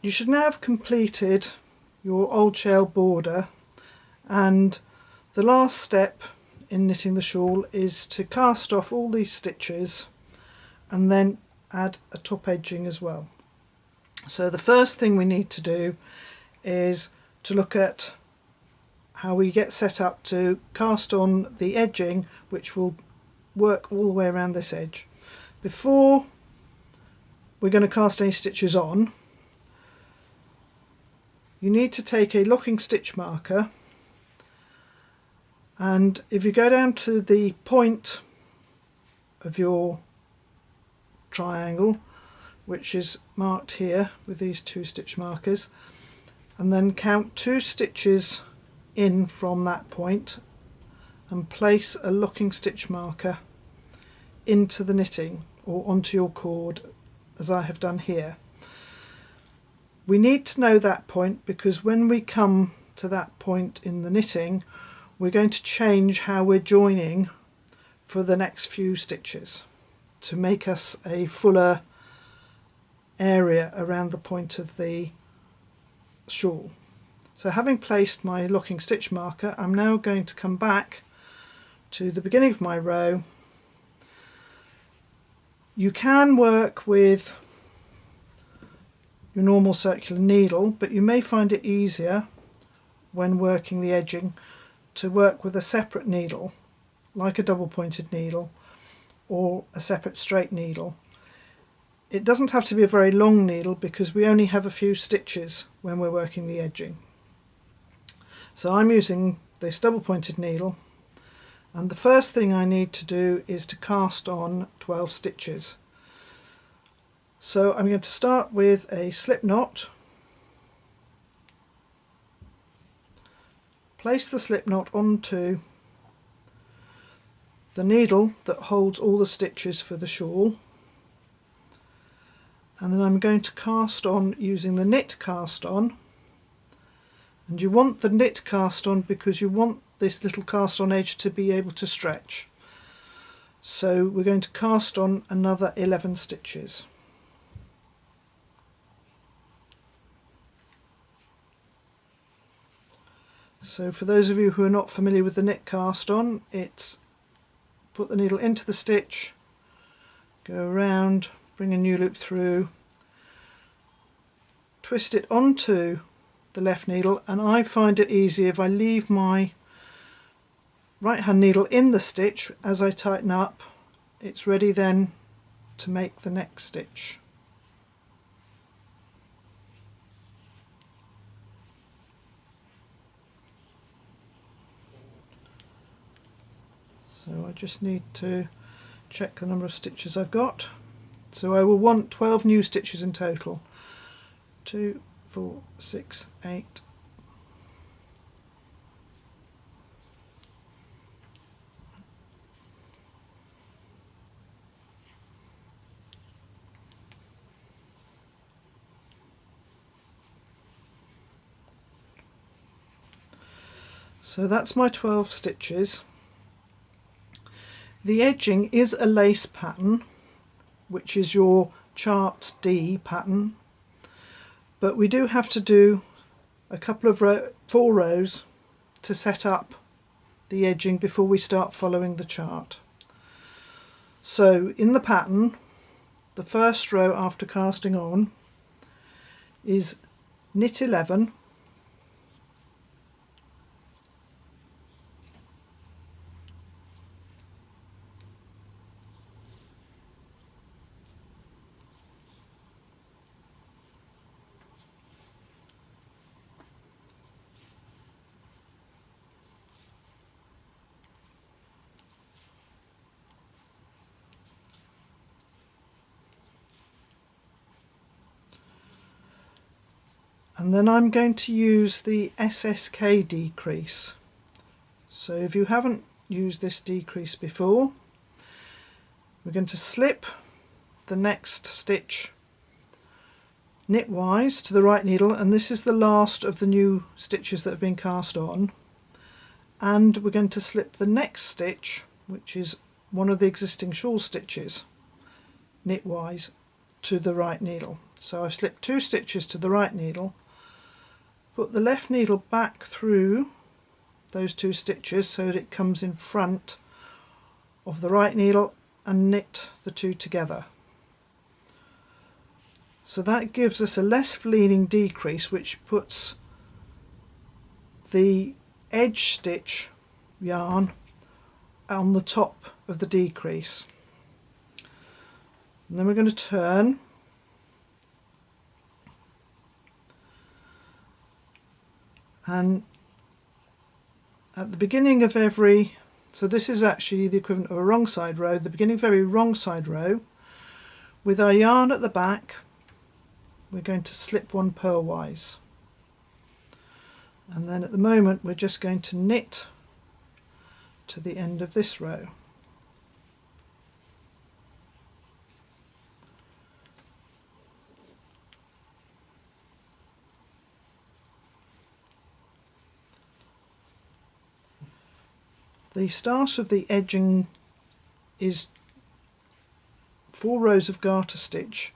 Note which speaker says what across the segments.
Speaker 1: You should now have completed your Old Shale Border, and the last step in knitting the shawl is to cast off all these stitches and then add a top edging as well. So the first thing we need to do is to look at how we get set up to cast on the edging, which will work all the way around this edge. Before we're going to cast any stitches on, you need to take a locking stitch marker, and if you go down to the point of your triangle, which is marked here with these 2 stitch markers, and then count 2 stitches in from that point and place a locking stitch marker into the knitting or onto your cord, as I have done here. We need to know that point because when we come to that point in the knitting, we're going to change how we're joining for the next few stitches to make us a fuller area around the point of the shawl. So having placed my locking stitch marker, I'm now going to come back to the beginning of my row. You can work with your normal circular needle, but you may find it easier when working the edging to work with a separate needle, like a double pointed needle or a separate straight needle. It doesn't have to be a very long needle because we only have a few stitches when we're working the edging. So I'm using this double pointed needle, and the first thing I need to do is to cast on 12 stitches. So I'm going to start with a slip knot, place the slip knot onto the needle that holds all the stitches for the shawl, and then I'm going to cast on using the knit cast on. And you want the knit cast on because you want this little cast on edge to be able to stretch. So we're going to cast on another 11 stitches. So for those of you who are not familiar with the knit cast on, it's put the needle into the stitch, go around, bring a new loop through, twist it onto the left needle, and I find it easy if I leave my right hand needle in the stitch. As I tighten up, it's ready then to make the next stitch. So I just need to check the number of stitches I've got. So I will want 12 new stitches in total. 2, 4, 6, 8. So that's my 12 stitches. The edging is a lace pattern, which is your chart D pattern, but we do have to do a couple of 4 rows to set up the edging before we start following the chart. So in the pattern, the first row after casting on is knit 11, and then I'm going to use the Ssk Decrease. So if you haven't used this decrease before, we're going to slip the next stitch knitwise to the right needle, and this is the last of the new stitches that have been cast on, and we're going to slip the next stitch, which is one of the existing shawl stitches, knitwise to the right needle. So I've slipped 2 stitches to the right needle, put the left needle back through those 2 stitches so that it comes in front of the right needle, and knit the 2 together. So that gives us a left-leaning decrease, which puts the edge stitch yarn on the top of the decrease. And then we're going to turn, and at the beginning of every, so this is actually the equivalent of a wrong side row, the beginning of every wrong side row, with our yarn at the back, we're going to slip 1 purlwise. And then at the moment we're just going to knit to the end of this row. The start of the edging is 4 rows of garter stitch,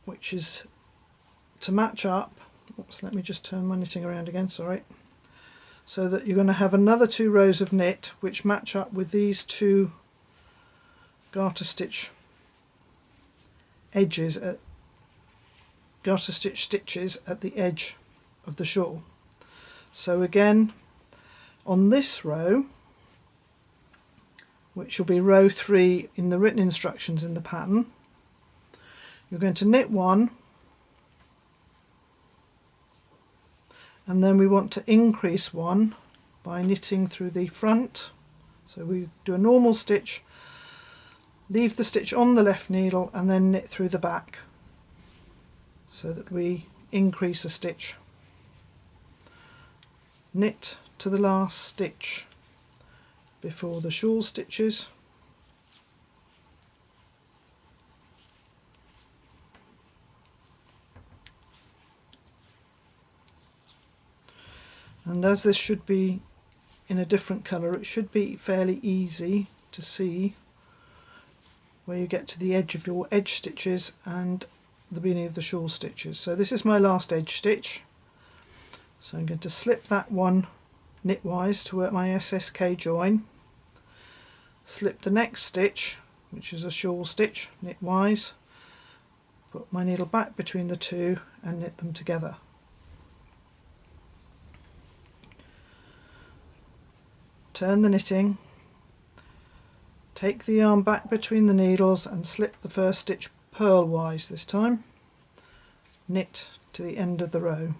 Speaker 1: which is to match up, oops, let me just turn my knitting around again, sorry, so that you're going to have another 2 rows of knit which match up with these 2 garter stitch edges, garter stitch stitches at the edge of the shawl. So again, on this row, which will be row 3 in the written instructions in the pattern, you're going to knit 1, and then we want to increase 1 by knitting through the front. So we do a normal stitch, leave the stitch on the left needle, and then knit through the back so that we increase a stitch. Knit to the last stitch before the shawl stitches, and as this should be in a different colour, it should be fairly easy to see where you get to the edge of your edge stitches and the beginning of the shawl stitches. So this is my last edge stitch, so I'm going to slip that one knitwise to work my SSK join, slip the next stitch, which is a shawl stitch, knitwise, put my needle back between the 2 and knit them together. Turn the knitting, take the yarn back between the needles and slip the first stitch purlwise this time, knit to the end of the row.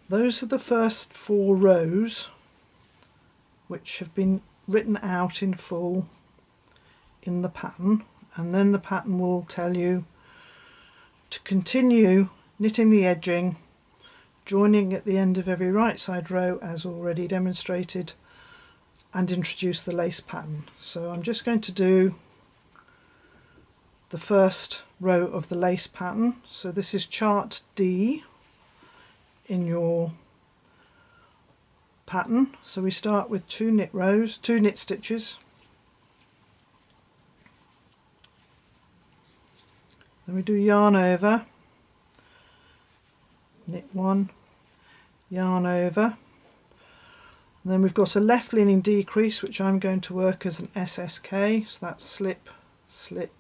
Speaker 1: Those are the first 4 rows which have been written out in full in the pattern, and then the pattern will tell you to continue knitting the edging, joining at the end of every right side row as already demonstrated, and introduce the lace pattern. So I'm just going to do the first row of the lace pattern. So this is chart D in your pattern. So we start with 2 knit rows, 2 knit stitches, then we do yarn over, knit 1, yarn over, and then we've got a left leaning decrease which I'm going to work as an SSK, so that's slip, slip,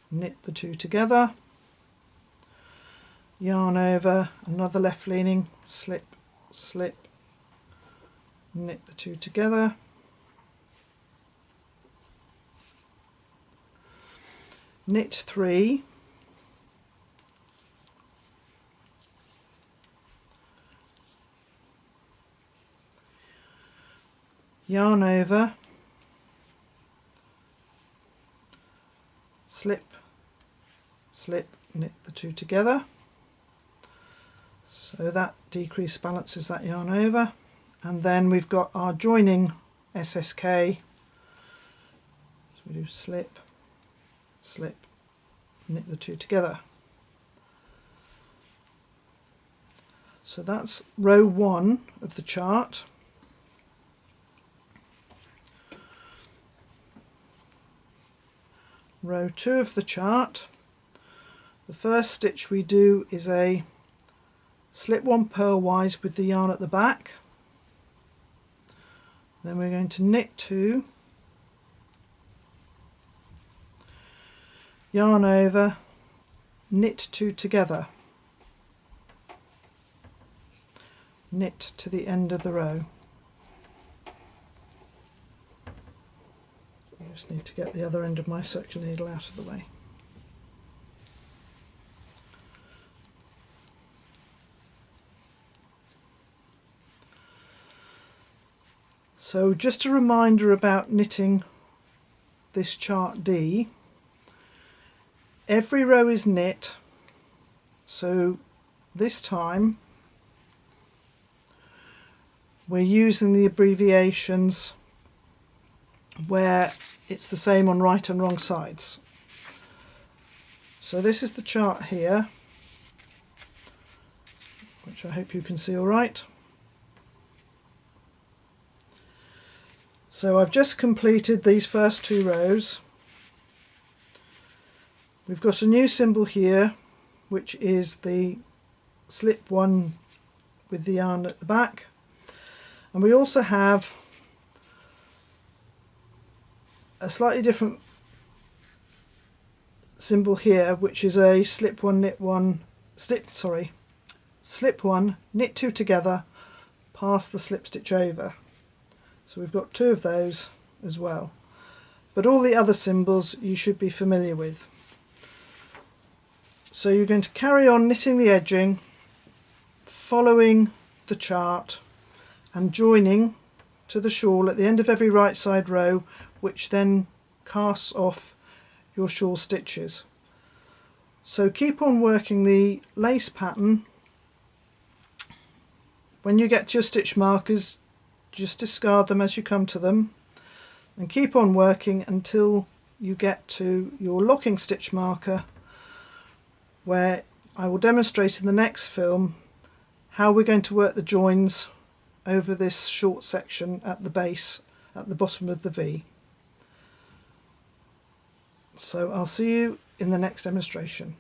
Speaker 1: knit the 2 together, yarn over, another left leaning, slip, slip, knit the 2 together, knit 3, yarn over, slip, slip, knit the 2 together. So that decrease balances that yarn over, and then we've got our joining SSK. So we do slip, slip, knit the two together. So that's row 1 of the chart. Row 2 of the chart, the first stitch we do is a slip 1 purlwise with the yarn at the back. Then we're going to knit 2, yarn over, knit 2 together, knit to the end of the row. I just need to get the other end of my circular needle out of the way. So just a reminder about knitting this chart D. Every row is knit, so this time we're using the abbreviations where it's the same on right and wrong sides. So this is the chart here, which I hope you can see all right. So I've just completed these first 2 rows. We've got a new symbol here, which is the slip 1 with the yarn at the back, and we also have a slightly different symbol here, which is a slip 1 knit 1 slip 1 knit 2 together, pass the slip stitch over. So we've got 2 of those as well, but all the other symbols you should be familiar with. So you're going to carry on knitting the edging, following the chart and joining to the shawl at the end of every right side row, which then casts off your shawl stitches. So keep on working the lace pattern. When you get to your stitch markers, just discard them as you come to them, and keep on working until you get to your locking stitch marker, where I will demonstrate in the next film how we're going to work the joins over this short section at the base, at the bottom of the V. So I'll see you in the next demonstration.